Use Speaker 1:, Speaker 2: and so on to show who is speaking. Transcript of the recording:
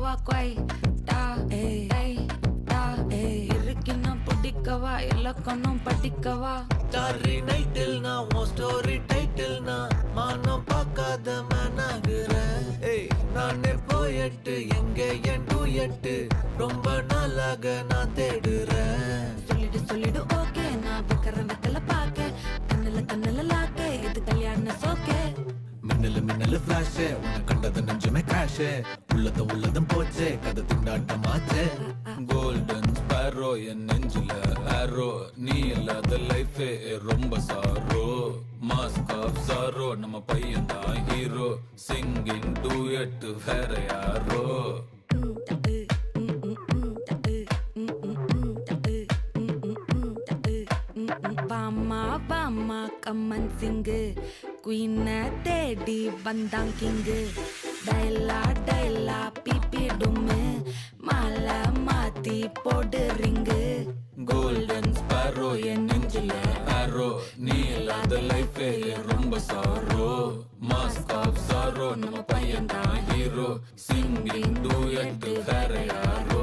Speaker 1: பிடிக்கவா கொய் டா ஏய் டா இருக்குன்னா பிடிக்கவா இலக்கணம் படிக்கவா
Speaker 2: ஸ்டாரி நைட்டில் நான் உன் ஸ்டோரி டைட்டில் நான் மானம் பார்க்காத மனாகுறேன். நானே போயட்டு எங்க என் டூயட்டு ரொம்ப நாளாக நான் தேடுறேன்.
Speaker 1: சொல்லிடு ஓகே நான் வைக்கிறேன் வெத்தல பாக்க கண்ணுல லாக்க இது கல்யாண சோக்கே
Speaker 2: மின்னலு ஃபிளாஷ் உன்னை கண்டது நெஞ்சுமே கிராஷ் உள்ளதும் போச்சே கதை திண்டாட்டமாச்சே. கோல்டன் ஸ்பேரோ என் நெஞ்சில ஆரோ நீ இல்லாத லைஃபே ரொம்ப சாரோ. மாஸ்க் ஆஃப் சாரோ நம்ம பையன் தான் ஹீரோ சிங்கிங் டூயட் வேற யாரோ.
Speaker 1: வாமா கம்மன் சிங்கு குயின தேடி வந்தான் கிங்கு டைலா பிபிடுமே மாலை மாத்தி போடு ரிங்கு.
Speaker 2: கோல்டன் ஸ்பேரோ என் நெஞ்சில ஆரோ நீ இல்லாத லைஃபே ரொம்ப சாரோ. மாஸ்க் ஆஃப் சாரோ நம்ம பையன் தான் ஹீரோ சிங்கிங் டூயட் வேற யாரோ.